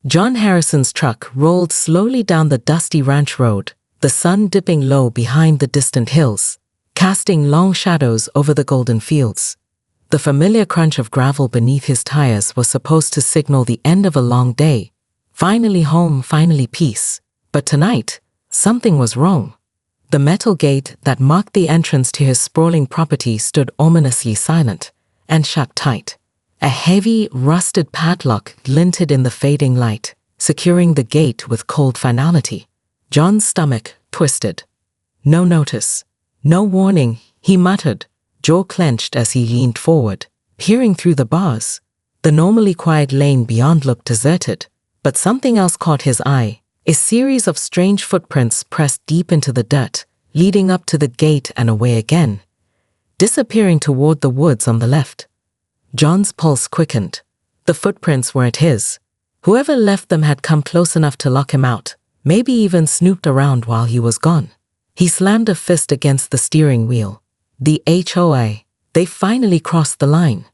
John Harrison's truck rolled slowly down the dusty ranch road, the sun dipping low behind the distant hills, casting long shadows over the golden fields. The familiar crunch of gravel beneath his tires was supposed to signal the end of a long day. Finally home, finally peace. But tonight, something was wrong. The metal gate that marked the entrance to his sprawling property stood ominously silent and shut tight. A heavy, rusted padlock glinted in the fading light, securing the gate with cold finality. John's stomach twisted. No notice, no warning, he muttered, jaw clenched as he leaned forward, peering through the bars. The normally quiet lane beyond looked deserted, but something else caught his eye. A series of strange footprints pressed deep into the dirt, leading up to the gate and away again, disappearing toward the woods on the left. John's pulse quickened. The footprints weren't his. Whoever left them had come close enough to lock him out, maybe even snooped around while he was gone. He slammed a fist against the steering wheel. The HOA. They finally crossed the line.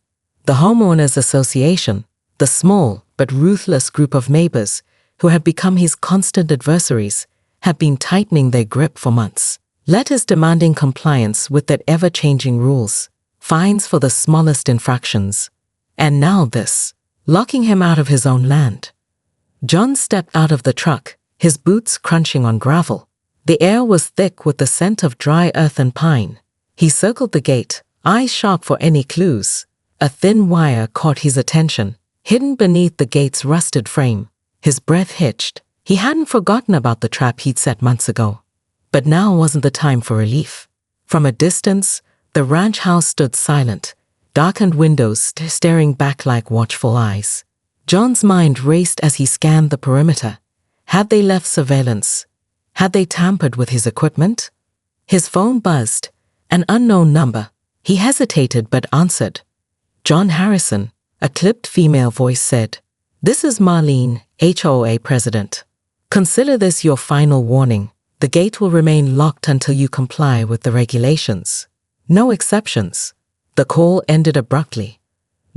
The Homeowners Association, the small but ruthless group of neighbors who had become his constant adversaries, had been tightening their grip for months. Letters demanding compliance with their ever-changing rules, fines for the smallest infractions. And now this, locking him out of his own land. John stepped out of the truck, his boots crunching on gravel. The air was thick with the scent of dry earth and pine. He circled the gate, eyes sharp for any clues. A thin wire caught his attention, hidden beneath the gate's rusted frame. His breath hitched. He hadn't forgotten about the trap he'd set months ago. But now wasn't the time for relief. From a distance, the ranch house stood silent, darkened windows staring back like watchful eyes. John's mind raced as he scanned the perimeter. Had they left surveillance? Had they tampered with his equipment? His phone buzzed. An unknown number. He hesitated but answered. John Harrison, a clipped female voice said, "This is Marlene, HOA president. Consider this your final warning. The gate will remain locked until you comply with the regulations. No exceptions." The call ended abruptly.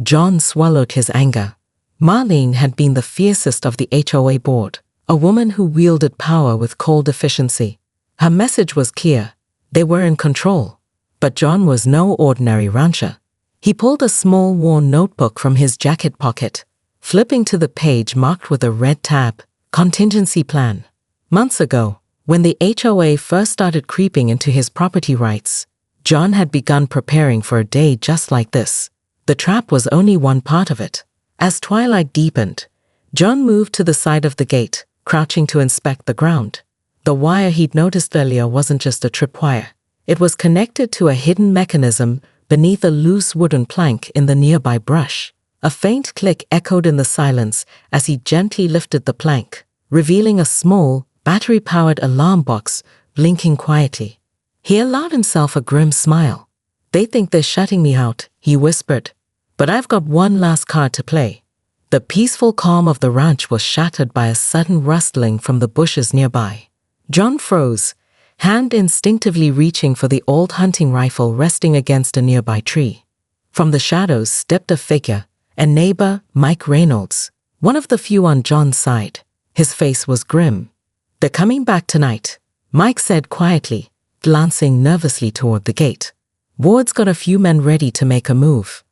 John swallowed his anger. Marlene had been the fiercest of the HOA board, a woman who wielded power with cold efficiency. Her message was clear. They were in control. But John was no ordinary rancher. He pulled a small worn notebook from his jacket pocket, flipping to the page marked with a red tab, Contingency Plan. Months ago, when the HOA first started creeping into his property rights, John had begun preparing for a day just like this. The trap was only one part of it. As twilight deepened, John moved to the side of the gate, crouching to inspect the ground. The wire he'd noticed earlier wasn't just a tripwire. It was connected to a hidden mechanism beneath a loose wooden plank in the nearby brush. A faint click echoed in the silence as he gently lifted the plank, revealing a small, battery-powered alarm box blinking quietly. He allowed himself a grim smile. "They think they're shutting me out," he whispered. "But I've got one last card to play." The peaceful calm of the ranch was shattered by a sudden rustling from the bushes nearby. John froze, hand instinctively reaching for the old hunting rifle resting against a nearby tree. From the shadows stepped a figure, a neighbor, Mike Reynolds, one of the few on John's side. His face was grim. "They're coming back tonight," Mike said quietly, glancing nervously toward the gate. "Ward's got a few men ready to make a move."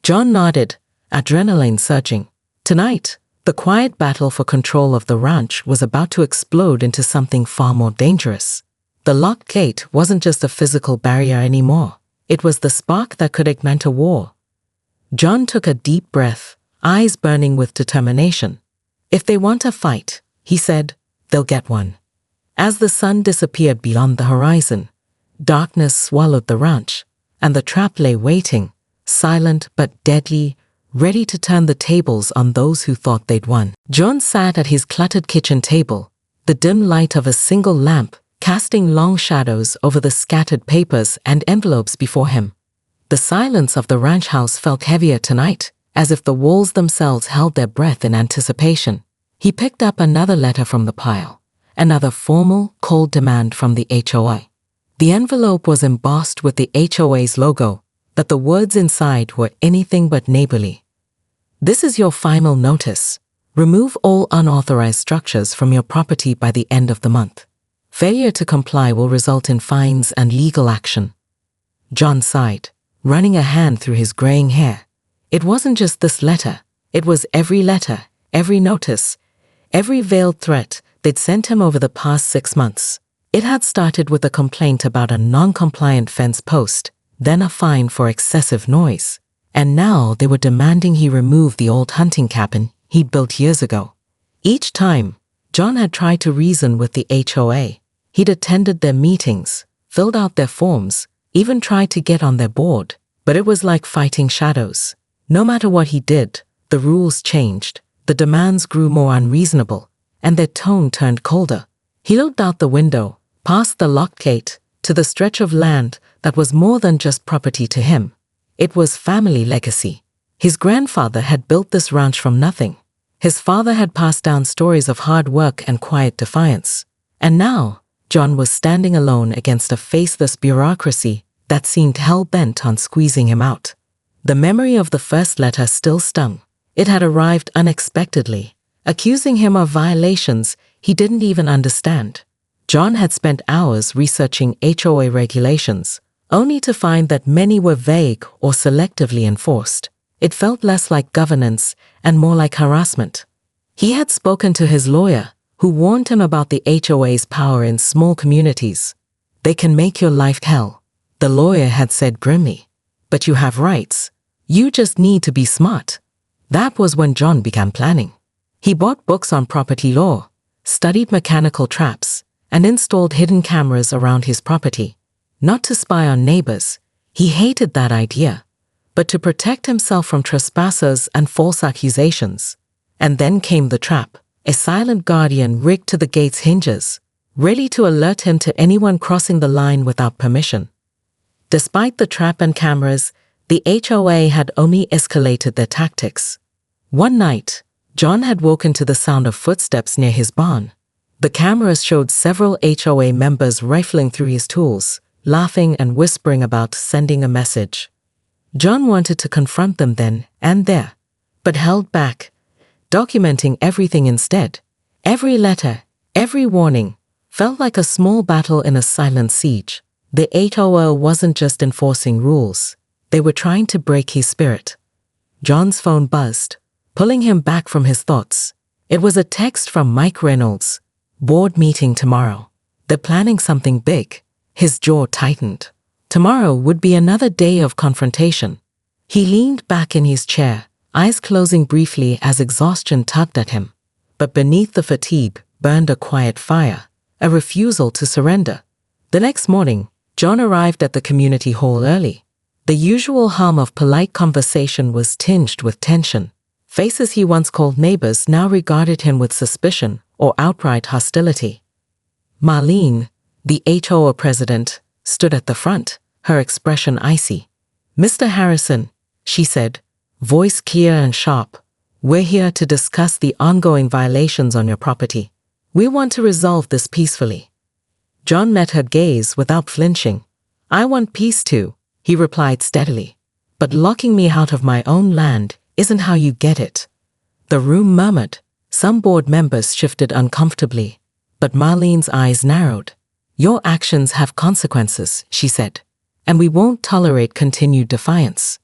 John nodded, adrenaline surging. Tonight, the quiet battle for control of the ranch was about to explode into something far more dangerous. The locked gate wasn't just a physical barrier anymore. It was the spark that could ignite a war. John took a deep breath, eyes burning with determination. "If they want a fight," he said, "they'll get one." As the sun disappeared beyond the horizon, darkness swallowed the ranch, and the trap lay waiting, silent but deadly, ready to turn the tables on those who thought they'd won. John sat at his cluttered kitchen table, the dim light of a single lamp casting long shadows over the scattered papers and envelopes before him. The silence of the ranch house felt heavier tonight, as if the walls themselves held their breath in anticipation. He picked up another letter from the pile, another formal, cold demand from the HOA. The envelope was embossed with the HOA's logo, but the words inside were anything but neighborly. "This is your final notice. Remove all unauthorized structures from your property by the end of the month. Failure to comply will result in fines and legal action. John sighed, running a hand through his graying hair. It wasn't just this letter. It was every letter, every notice, every veiled threat they'd sent him over the past 6 months. It had started with a complaint about a non-compliant fence post, then a fine for excessive noise. And now they were demanding he remove the old hunting cabin he'd built years ago. Each time, John had tried to reason with the HOA. He'd attended their meetings, filled out their forms, even tried to get on their board. But it was like fighting shadows. No matter what he did, the rules changed, the demands grew more unreasonable, and their tone turned colder. He looked out the window, past the locked gate, to the stretch of land that was more than just property to him. It was family legacy. His grandfather had built this ranch from nothing. His father had passed down stories of hard work and quiet defiance. And now, John was standing alone against a faceless bureaucracy that seemed hell-bent on squeezing him out. The memory of the first letter still stung. It had arrived unexpectedly, accusing him of violations he didn't even understand. John had spent hours researching HOA regulations, only to find that many were vague or selectively enforced. It felt less like governance and more like harassment. He had spoken to his lawyer, who warned him about the HOA's power in small communities. They can make your life hell, the lawyer had said grimly. But you have rights. You just need to be smart. That was when John began planning. He bought books on property law, studied mechanical traps, and installed hidden cameras around his property. Not to spy on neighbors, he hated that idea, but to protect himself from trespassers and false accusations. And then came the trap, a silent guardian rigged to the gate's hinges, ready to alert him to anyone crossing the line without permission. Despite the trap and cameras, the HOA had only escalated their tactics. One night, John had woken to the sound of footsteps near his barn. The cameras showed several HOA members rifling through his tools, laughing and whispering about sending a message. John wanted to confront them then and there, but held back, documenting everything instead. Every letter, every warning, felt like a small battle in a silent siege. The HOA wasn't just enforcing rules, they were trying to break his spirit. John's phone buzzed, pulling him back from his thoughts. It was a text from Mike Reynolds. Board meeting tomorrow. They're planning something big. His jaw tightened. Tomorrow would be another day of confrontation. He leaned back in his chair, eyes closing briefly as exhaustion tugged at him. But beneath the fatigue burned a quiet fire, a refusal to surrender. The next morning, John arrived at the community hall early. The usual hum of polite conversation was tinged with tension. Faces he once called neighbors now regarded him with suspicion or outright hostility. Marlene, the HOA president, stood at the front, her expression icy. "Mr. Harrison," she said, voice clear and sharp, "we're here to discuss the ongoing violations on your property. We want to resolve this peacefully." John met her gaze without flinching. "I want peace too," he replied steadily. "But locking me out of my own land isn't how you get it." The room murmured. Some board members shifted uncomfortably, but Marlene's eyes narrowed. "Your actions have consequences," she said, "and we won't tolerate continued defiance."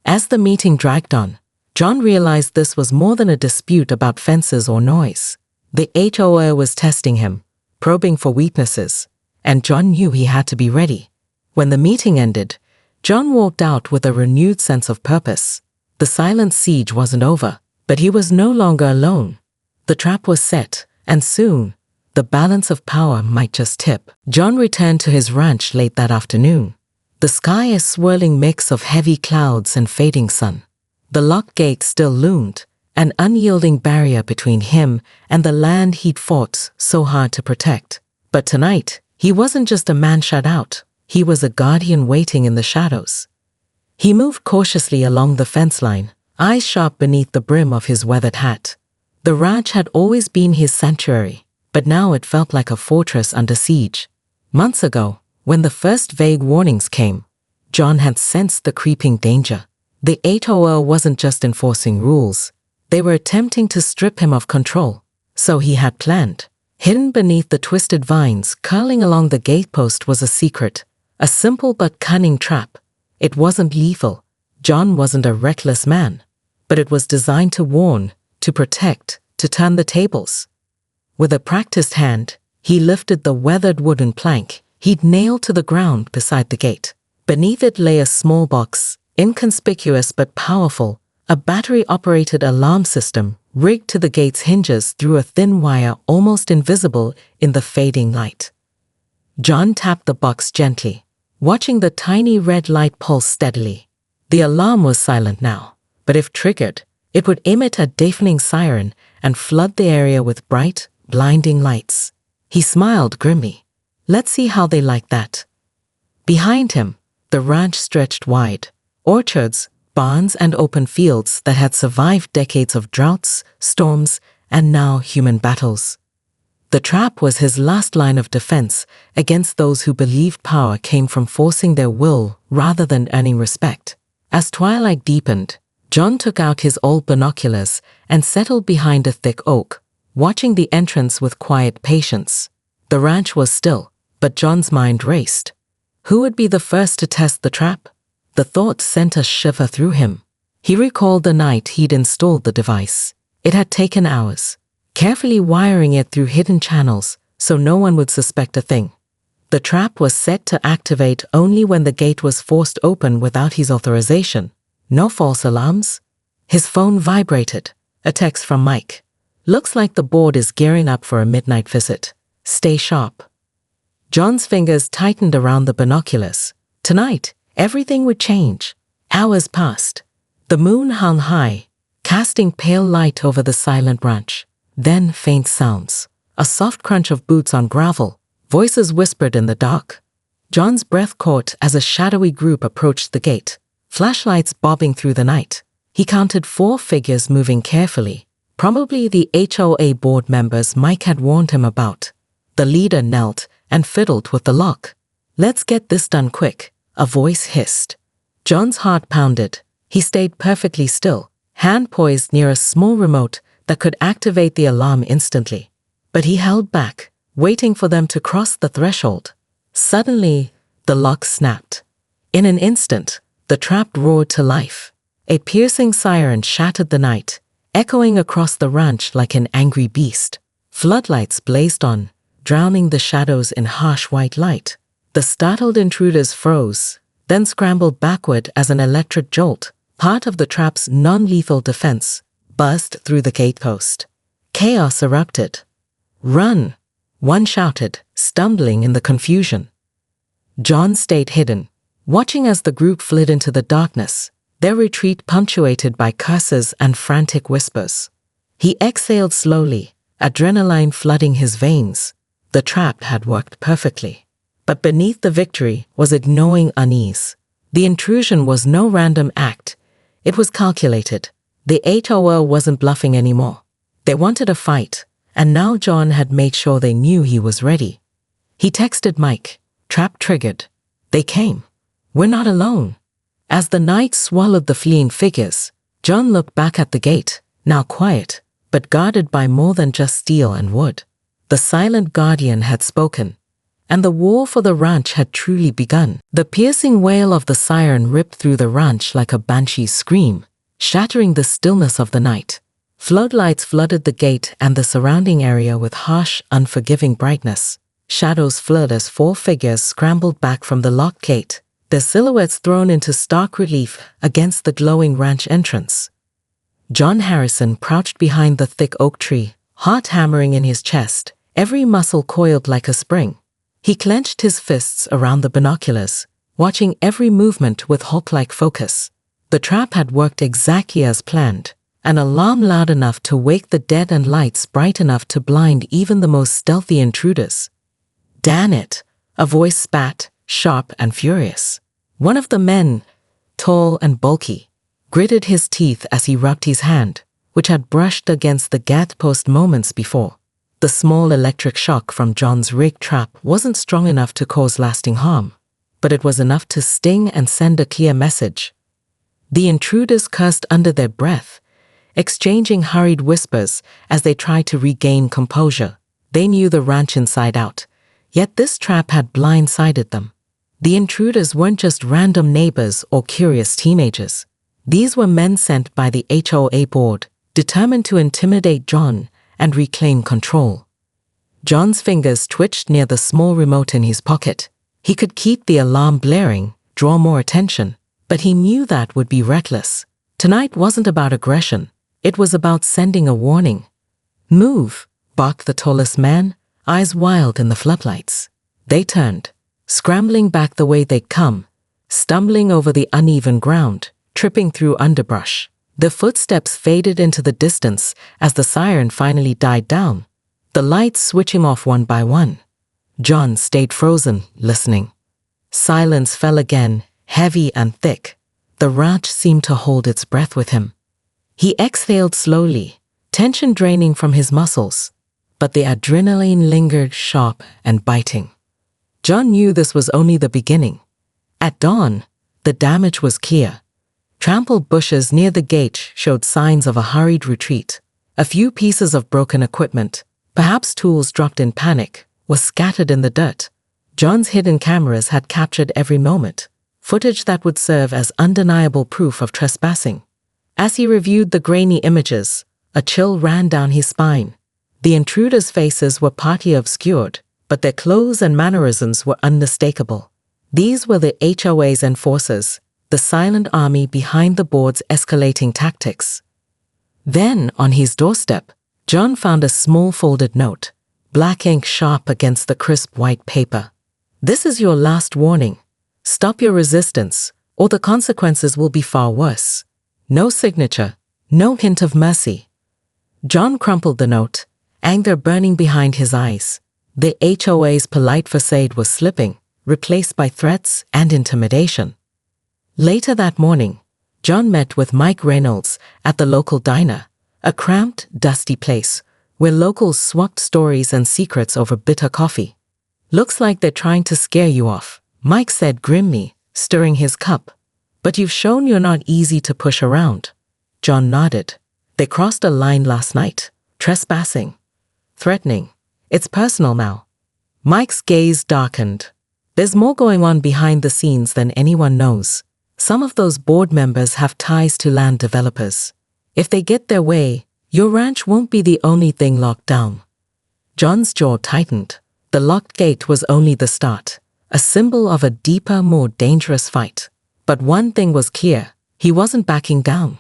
As the meeting dragged on, John realized this was more than a dispute about fences or noise. The HOA was testing him, probing for weaknesses, and John knew he had to be ready. When the meeting ended, John walked out with a renewed sense of purpose. The silent siege wasn't over, but he was no longer alone. The trap was set, and soon, the balance of power might just tip. John returned to his ranch late that afternoon. The sky a swirling mix of heavy clouds and fading sun. The locked gate still loomed, an unyielding barrier between him and the land he'd fought so hard to protect. But tonight, he wasn't just a man shut out, he was a guardian waiting in the shadows. He moved cautiously along the fence line, eyes sharp beneath the brim of his weathered hat. The ranch had always been his sanctuary, but now it felt like a fortress under siege. Months ago, when the first vague warnings came, John had sensed the creeping danger. The HOA wasn't just enforcing rules, They were attempting to strip him of control. So he had planned. Hidden beneath the twisted vines curling along the gatepost was a secret, a simple but cunning trap. It wasn't lethal. John wasn't a reckless man. But it was designed to warn, to protect, to turn the tables. With a practiced hand, he lifted the weathered wooden plank he'd nailed to the ground beside the gate. Beneath it lay a small box, inconspicuous but powerful, a battery-operated alarm system rigged to the gate's hinges through a thin wire almost invisible in the fading light. John tapped the box gently, watching the tiny red light pulse steadily. The alarm was silent now, but if triggered, it would emit a deafening siren and flood the area with bright, blinding lights. He smiled grimly. Let's see how they like that. Behind him, the ranch stretched wide. Orchards, barns, and open fields that had survived decades of droughts, storms, and now human battles. The trap was his last line of defense against those who believed power came from forcing their will rather than earning respect. As twilight deepened, John took out his old binoculars and settled behind a thick oak, watching the entrance with quiet patience. The ranch was still, but John's mind raced. Who would be the first to test the trap? The thought sent a shiver through him. He recalled the night he'd installed the device. It had taken hours, carefully wiring it through hidden channels so no one would suspect a thing. The trap was set to activate only when the gate was forced open without his authorization. No false alarms. His phone vibrated. A text from Mike. Looks like the board is gearing up for a midnight visit. Stay sharp. John's fingers tightened around the binoculars. Tonight, everything would change. Hours passed. The moon hung high, casting pale light over the silent ranch. Then faint sounds. A soft crunch of boots on gravel. Voices whispered in the dark. John's breath caught as a shadowy group approached the gate, flashlights bobbing through the night. He counted 4 figures moving carefully, probably the HOA board members Mike had warned him about. The leader knelt and fiddled with the lock. Let's get this done quick, a voice hissed. John's heart pounded. He stayed perfectly still, hand poised near a small remote that could activate the alarm instantly. But he held back, waiting for them to cross the threshold. Suddenly, the lock snapped. In an instant, the trap roared to life. A piercing siren shattered the night, echoing across the ranch like an angry beast. Floodlights blazed on, drowning the shadows in harsh white light. The startled intruders froze, then scrambled backward as an electric jolt, part of the trap's non-lethal defense, burst through the gatepost. Chaos erupted. "Run!" one shouted, stumbling in the confusion. John stayed hidden, watching as the group fled into the darkness, their retreat punctuated by curses and frantic whispers. He exhaled slowly, adrenaline flooding his veins. The trap had worked perfectly. But beneath the victory was a gnawing unease. The intrusion was no random act. It was calculated. The HOA wasn't bluffing anymore. They wanted a fight, and now John had made sure they knew he was ready. He texted Mike. Trap triggered. They came. We're not alone. As the night swallowed the fleeing figures, John looked back at the gate, now quiet, but guarded by more than just steel and wood. The silent guardian had spoken, and the war for the ranch had truly begun. The piercing wail of the siren ripped through the ranch like a banshee's scream, shattering the stillness of the night. Floodlights flooded the gate and the surrounding area with harsh, unforgiving brightness. Shadows fled as 4 figures scrambled back from the locked gate, their silhouettes thrown into stark relief against the glowing ranch entrance. John Harrison crouched behind the thick oak tree, heart hammering in his chest, every muscle coiled like a spring. He clenched his fists around the binoculars, watching every movement with hawk-like focus. The trap had worked exactly as planned, an alarm loud enough to wake the dead and lights bright enough to blind even the most stealthy intruders. "Damn it!" a voice spat, sharp and furious. One of the men, tall and bulky, gritted his teeth as he rubbed his hand, which had brushed against the gatepost moments before. The small electric shock from John's rigged trap wasn't strong enough to cause lasting harm, but it was enough to sting and send a clear message. The intruders cursed under their breath, exchanging hurried whispers as they tried to regain composure. They knew the ranch inside out, yet this trap had blindsided them. The intruders weren't just random neighbors or curious teenagers. These were men sent by the HOA board, determined to intimidate John and reclaim control. John's fingers twitched near the small remote in his pocket. He could keep the alarm blaring, draw more attention, but he knew that would be reckless. Tonight wasn't about aggression. It was about sending a warning. "Move," barked the tallest man, eyes wild in the floodlights. They turned, scrambling back the way they'd come, stumbling over the uneven ground, tripping through underbrush. The footsteps faded into the distance as the siren finally died down, the lights switching off one by one. John stayed frozen, listening. Silence fell again, heavy and thick. The ranch seemed to hold its breath with him. He exhaled slowly, tension draining from his muscles, but the adrenaline lingered sharp and biting. John knew this was only the beginning. At dawn, the damage was clear. Trampled bushes near the gate showed signs of a hurried retreat. A few pieces of broken equipment, perhaps tools dropped in panic, were scattered in the dirt. John's hidden cameras had captured every moment, footage that would serve as undeniable proof of trespassing. As he reviewed the grainy images, a chill ran down his spine. The intruders' faces were partly obscured, but their clothes and mannerisms were unmistakable. These were the HOA's enforcers, the silent army behind the board's escalating tactics. Then, on his doorstep, John found a small folded note, black ink sharp against the crisp white paper. "This is your last warning. Stop your resistance, or the consequences will be far worse." No signature, no hint of mercy. John crumpled the note, anger burning behind his eyes. The HOA's polite facade was slipping, replaced by threats and intimidation. Later that morning, John met with Mike Reynolds at the local diner, a cramped, dusty place where locals swapped stories and secrets over bitter coffee. "Looks like they're trying to scare you off," Mike said grimly, stirring his cup. "But you've shown you're not easy to push around." John nodded. "They crossed a line last night. Trespassing. Threatening. It's personal now." Mike's gaze darkened. "There's more going on behind the scenes than anyone knows. Some of those board members have ties to land developers. If they get their way, your ranch won't be the only thing locked down." John's jaw tightened. The locked gate was only the start, a symbol of a deeper, more dangerous fight. But one thing was clear, he wasn't backing down.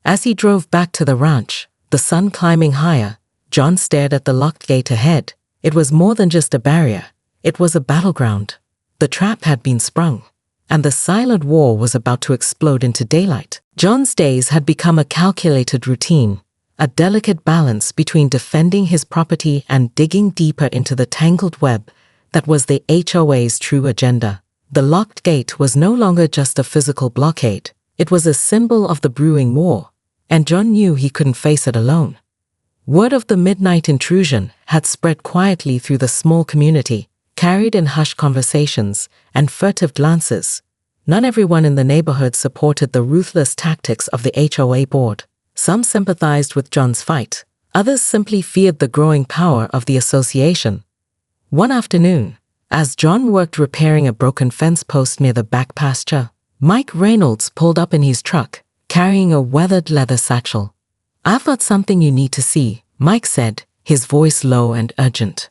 As he drove back to the ranch, the sun climbing higher, John stared at the locked gate ahead. It was more than just a barrier. It was a battleground. The trap had been sprung, and the silent war was about to explode into daylight. John's days had become a calculated routine, a delicate balance between defending his property and digging deeper into the tangled web that was the HOA's true agenda. The locked gate was no longer just a physical blockade. It was a symbol of the brewing war, and John knew he couldn't face it alone. Word of the midnight intrusion had spread quietly through the small community, carried in hushed conversations and furtive glances. Not everyone in the neighborhood supported the ruthless tactics of the HOA board. Some sympathized with John's fight. Others simply feared the growing power of the association. One afternoon, as John worked repairing a broken fence post near the back pasture, Mike Reynolds pulled up in his truck, carrying a weathered leather satchel. "I've got something you need to see," Mike said, his voice low and urgent.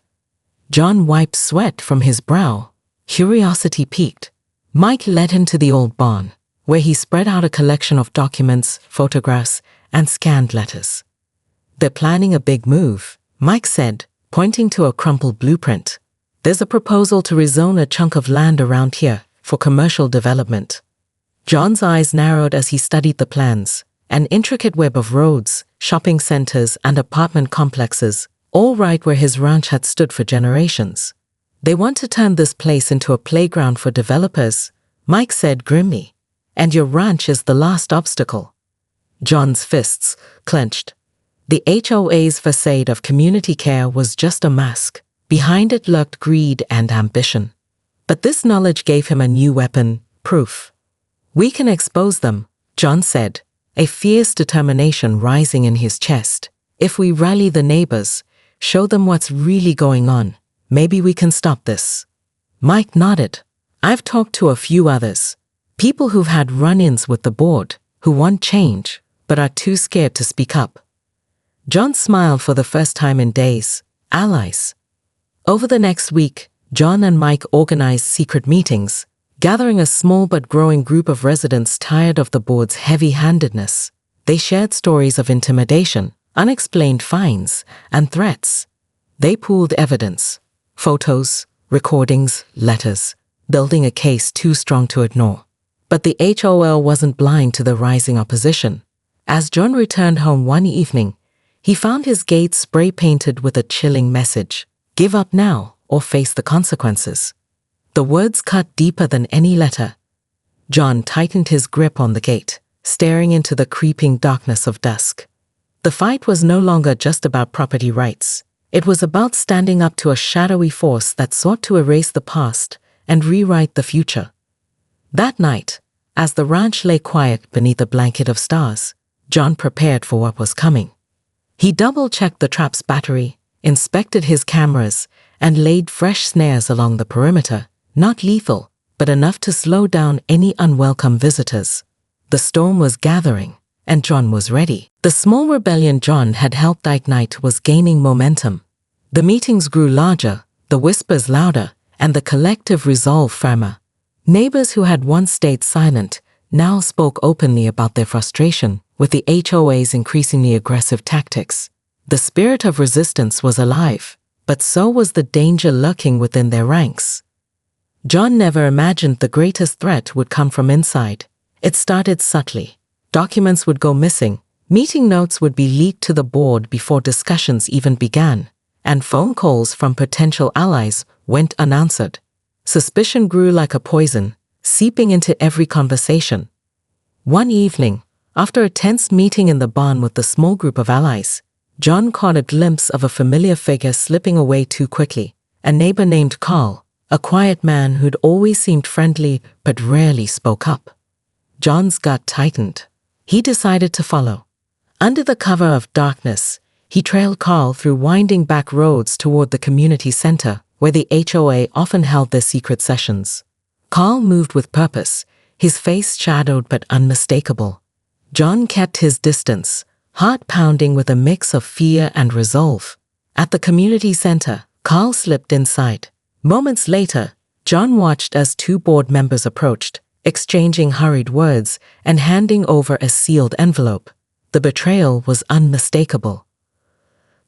John wiped sweat from his brow. Curiosity piqued. Mike led him to the old barn, where he spread out a collection of documents, photographs, and scanned letters. "They're planning a big move," Mike said, pointing to a crumpled blueprint. "There's a proposal to rezone a chunk of land around here for commercial development." John's eyes narrowed as he studied the plans. An intricate web of roads, shopping centers, and apartment complexes, all right where his ranch had stood for generations. "They want to turn this place into a playground for developers," Mike said grimly. "And your ranch is the last obstacle." John's fists clenched. The HOA's facade of community care was just a mask. Behind it lurked greed and ambition. But this knowledge gave him a new weapon, proof. "We can expose them," John said, a fierce determination rising in his chest. If we rally the neighbors, show them what's really going on, maybe we can stop this. Mike nodded. I've talked to a few others. People who've had run-ins with the board, who want change, but are too scared to speak up. John smiled for the first time in days. Allies. Over the next week, John and Mike organized secret meetings, gathering a small but growing group of residents tired of the board's heavy-handedness. They shared stories of intimidation, unexplained fines, and threats. They pooled evidence, photos, recordings, letters, building a case too strong to ignore. But the HOA wasn't blind to the rising opposition. As John returned home one evening, he found his gate spray-painted with a chilling message: "Give up now or face the consequences." The words cut deeper than any letter. John tightened his grip on the gate, staring into the creeping darkness of dusk. The fight was no longer just about property rights. It was about standing up to a shadowy force that sought to erase the past and rewrite the future. That night, as the ranch lay quiet beneath a blanket of stars, John prepared for what was coming. He double-checked the trap's battery, inspected his cameras, and laid fresh snares along the perimeter, not lethal, but enough to slow down any unwelcome visitors. The storm was gathering, and John was ready. The small rebellion John had helped ignite was gaining momentum. The meetings grew larger, the whispers louder, and the collective resolve firmer. Neighbors who had once stayed silent now spoke openly about their frustration with the HOA's increasingly aggressive tactics. The spirit of resistance was alive, but so was the danger lurking within their ranks. John never imagined the greatest threat would come from inside. It started subtly. Documents would go missing, meeting notes would be leaked to the board before discussions even began, and phone calls from potential allies went unanswered. Suspicion grew like a poison, seeping into every conversation. One evening, after a tense meeting in the barn with the small group of allies, John caught a glimpse of a familiar figure slipping away too quickly. A neighbor named Carl, a quiet man who'd always seemed friendly but rarely spoke up. John's gut tightened. He decided to follow. Under the cover of darkness, he trailed Carl through winding back roads toward the community center, where the HOA often held their secret sessions. Carl moved with purpose, his face shadowed but unmistakable. John kept his distance, heart pounding with a mix of fear and resolve. At the community center, Carl slipped inside. Moments later, John watched as two board members approached, exchanging hurried words and handing over a sealed envelope. The betrayal was unmistakable.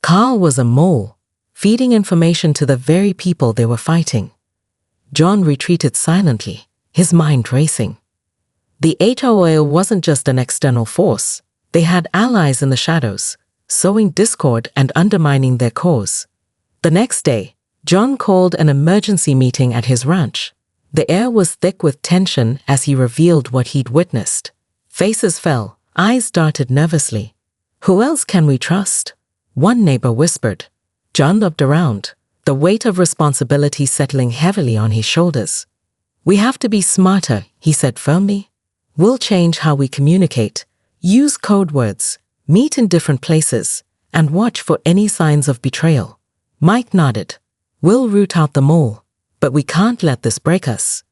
Carl was a mole, feeding information to the very people they were fighting. John retreated silently, his mind racing. The HOA wasn't just an external force. They had allies in the shadows, sowing discord and undermining their cause. The next day, John called an emergency meeting at his ranch. The air was thick with tension as he revealed what he'd witnessed. Faces fell, eyes darted nervously. "Who else can we trust?" one neighbor whispered. John looked around, the weight of responsibility settling heavily on his shoulders. "We have to be smarter," he said firmly. "We'll change how we communicate, use code words, meet in different places, and watch for any signs of betrayal." Mike nodded. "We'll root out the mole, but we can't let this break us."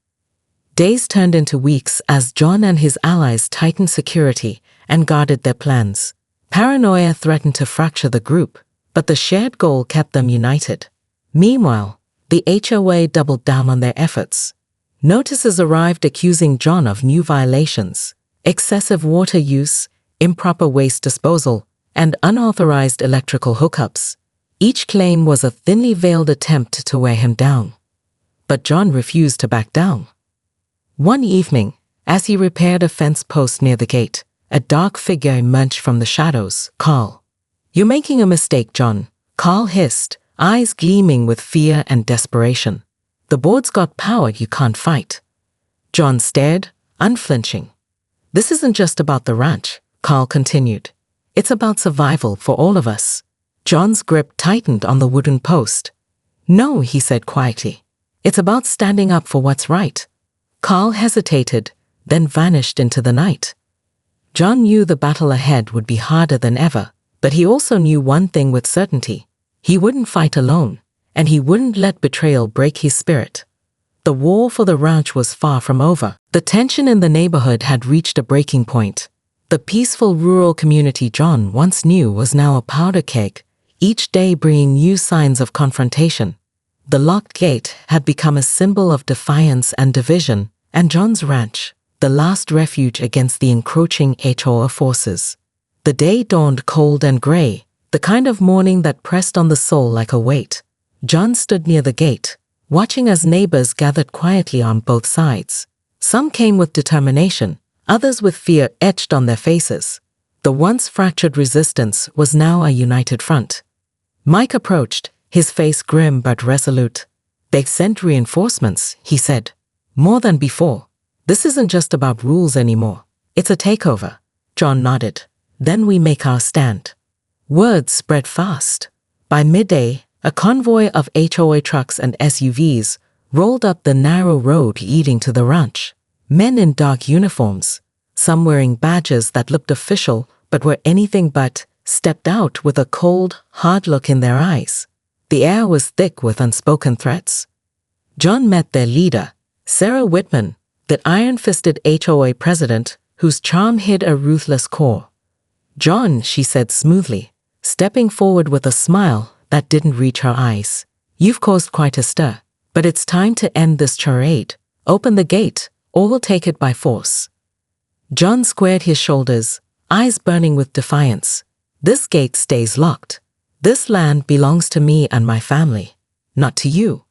Days turned into weeks as John and his allies tightened security and guarded their plans. Paranoia threatened to fracture the group, but the shared goal kept them united. Meanwhile, the HOA doubled down on their efforts. Notices arrived accusing John of new violations: excessive water use, improper waste disposal, and unauthorized electrical hookups. Each claim was a thinly veiled attempt to wear him down. But John refused to back down. One evening, as he repaired a fence post near the gate, a dark figure emerged from the shadows. "Carl, you're making a mistake, John," Carl hissed, eyes gleaming with fear and desperation. "The board's got power you can't fight." John stared, unflinching. "This isn't just about the ranch," Carl continued. "It's about survival for all of us." John's grip tightened on the wooden post. "No," he said quietly. "It's about standing up for what's right." Carl hesitated, then vanished into the night. John knew the battle ahead would be harder than ever, but he also knew one thing with certainty. He wouldn't fight alone, and he wouldn't let betrayal break his spirit. The war for the ranch was far from over. The tension in the neighborhood had reached a breaking point. The peaceful rural community John once knew was now a powder keg, each day bringing new signs of confrontation. The locked gate had become a symbol of defiance and division, and John's ranch, the last refuge against the encroaching HOA forces. The day dawned cold and gray, the kind of morning that pressed on the soul like a weight. John stood near the gate, watching as neighbors gathered quietly on both sides. Some came with determination, others with fear etched on their faces. The once fractured resistance was now a united front. Mike approached, his face grim but resolute. "They've sent reinforcements," he said. "More than before. This isn't just about rules anymore. It's a takeover." John nodded. "Then we make our stand." Word spread fast. By midday, a convoy of HOA trucks and SUVs rolled up the narrow road leading to the ranch. Men in dark uniforms, some wearing badges that looked official but were anything but, stepped out with a cold, hard look in their eyes. The air was thick with unspoken threats. John met their leader, Sarah Whitman, the iron-fisted HOA president whose charm hid a ruthless core. "John," she said smoothly, stepping forward with a smile that didn't reach her eyes. "You've caused quite a stir, but it's time to end this charade. Open the gate, or we'll take it by force." John squared his shoulders, eyes burning with defiance. "This gate stays locked. This land belongs to me and my family, not to you."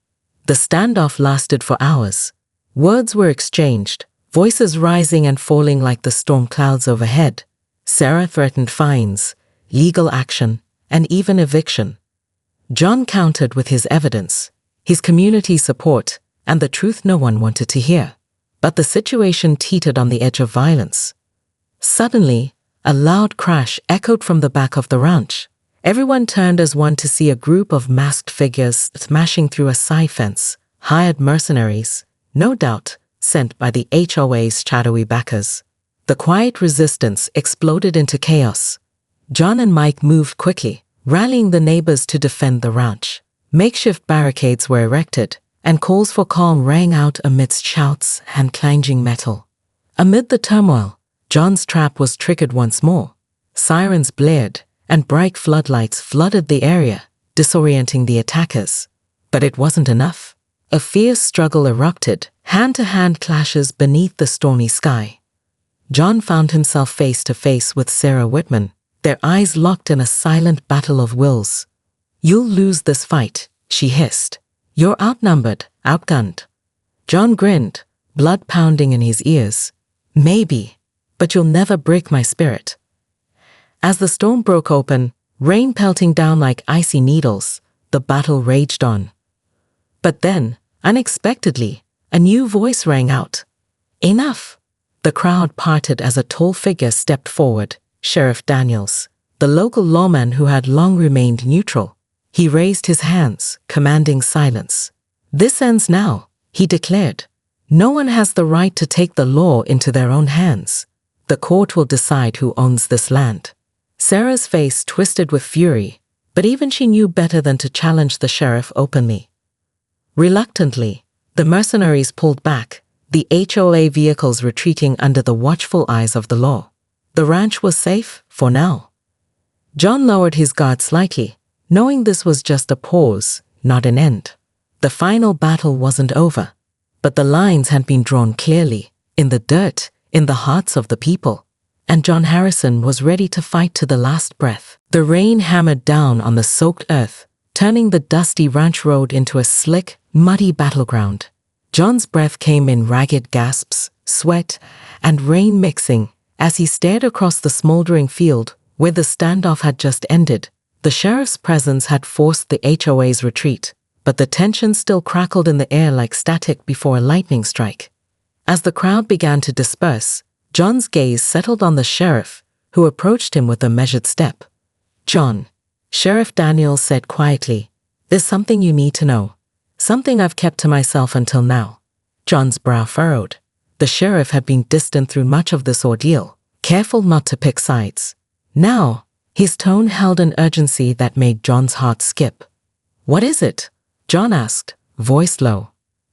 The standoff lasted for hours. Words were exchanged, voices rising and falling like the storm clouds overhead. Sarah threatened fines, legal action, and even eviction. John countered with his evidence, his community support, and the truth no one wanted to hear. But the situation teetered on the edge of violence. Suddenly, a loud crash echoed from the back of the ranch. Everyone turned as one to see a group of masked figures smashing through a side fence, hired mercenaries, no doubt sent by the HOA's shadowy backers. The quiet resistance exploded into chaos. John and Mike moved quickly, rallying the neighbors to defend the ranch. Makeshift barricades were erected, and calls for calm rang out amidst shouts and clanging metal. Amid the turmoil, John's trap was triggered once more. Sirens blared, and bright floodlights flooded the area, disorienting the attackers. But it wasn't enough. A fierce struggle erupted, hand-to-hand clashes beneath the stormy sky. John found himself face to face with Sarah Whitman, their eyes locked in a silent battle of wills. "You'll lose this fight," she hissed. "You're outnumbered, outgunned." John grinned, blood pounding in his ears. "Maybe, but you'll never break my spirit." As the storm broke open, rain pelting down like icy needles, the battle raged on. But then, unexpectedly, a new voice rang out. "Enough!" The crowd parted as a tall figure stepped forward, Sheriff Daniels, the local lawman who had long remained neutral. He raised his hands, commanding silence. "This ends now," he declared. "No one has the right to take the law into their own hands. The court will decide who owns this land." Sarah's face twisted with fury, but even she knew better than to challenge the sheriff openly. Reluctantly, the mercenaries pulled back, the HOA vehicles retreating under the watchful eyes of the law. The ranch was safe, for now. John lowered his guard slightly, knowing this was just a pause, not an end. The final battle wasn't over, but the lines had been drawn clearly, in the dirt, in the hearts of the people, and John Harrison was ready to fight to the last breath. The rain hammered down on the soaked earth, turning the dusty ranch road into a slick, muddy battleground. John's breath came in ragged gasps, sweat, and rain mixing as he stared across the smoldering field where the standoff had just ended. The sheriff's presence had forced the HOA's retreat, but the tension still crackled in the air like static before a lightning strike. As the crowd began to disperse, John's gaze settled on the sheriff, who approached him with a measured step. "John," Sheriff Daniels said quietly, "there's something you need to know. Something I've kept to myself until now." John's brow furrowed. The sheriff had been distant through much of this ordeal, careful not to pick sides. Now, his tone held an urgency that made John's heart skip. "What is it?" John asked, voice low.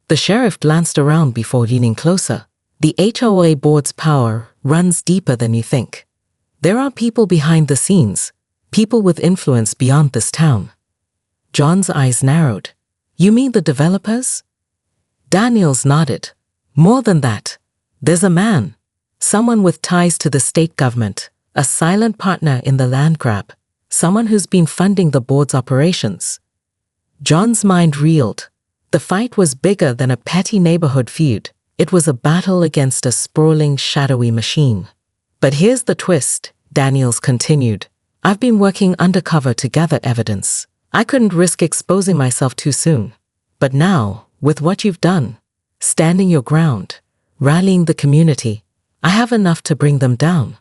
The sheriff glanced around before leaning closer. "The HOA board's power runs deeper than you think. There are people behind the scenes, people with influence beyond this town." John's eyes narrowed. "You mean the developers?" Daniels nodded. "More than that. There's a man, someone with ties to the state government, a silent partner in the land grab, someone who's been funding the board's operations." John's mind reeled. The fight was bigger than a petty neighborhood feud. It was a battle against a sprawling, shadowy machine. "But here's the twist," Daniels continued. "I've been working undercover to gather evidence. I couldn't risk exposing myself too soon. But now, with what you've done, standing your ground, rallying the community, I have enough to bring them down."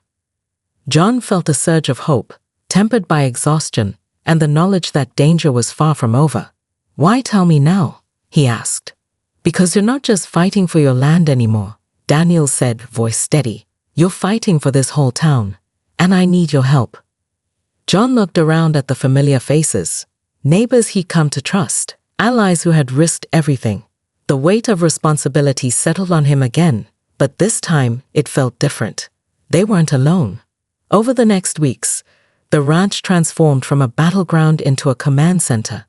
John felt a surge of hope, tempered by exhaustion and the knowledge that danger was far from over. "Why tell me now?" he asked. "Because you're not just fighting for your land anymore," Daniel said, voice steady. "You're fighting for this whole town, and I need your help." John looked around at the familiar faces, neighbors he'd come to trust, allies who had risked everything. The weight of responsibility settled on him again, but this time it felt different. They weren't alone. Over the next weeks, the ranch transformed from a battleground into a command center.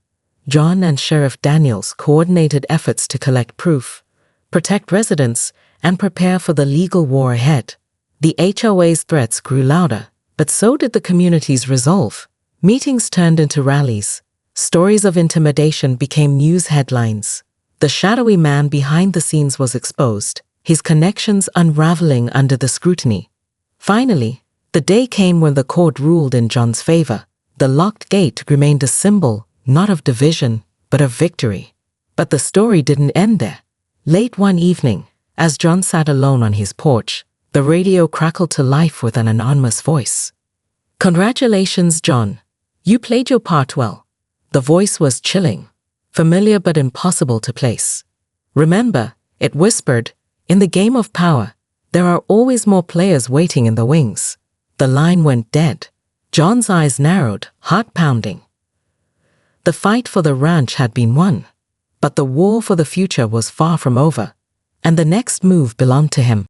John and Sheriff Daniels coordinated efforts to collect proof, protect residents, and prepare for the legal war ahead. The HOA's threats grew louder, but so did the community's resolve. Meetings turned into rallies. Stories of intimidation became news headlines. The shadowy man behind the scenes was exposed, his connections unraveling under the scrutiny. Finally, the day came when the court ruled in John's favor. The locked gate remained a symbol, not of division, but of victory. But the story didn't end there. Late one evening, as John sat alone on his porch, the radio crackled to life with an anonymous voice. "Congratulations, John. You played your part well." The voice was chilling, familiar but impossible to place. "Remember," it whispered, "in the game of power, there are always more players waiting in the wings." The line went dead. John's eyes narrowed, heart pounding. The fight for the ranch had been won, but the war for the future was far from over, and the next move belonged to him.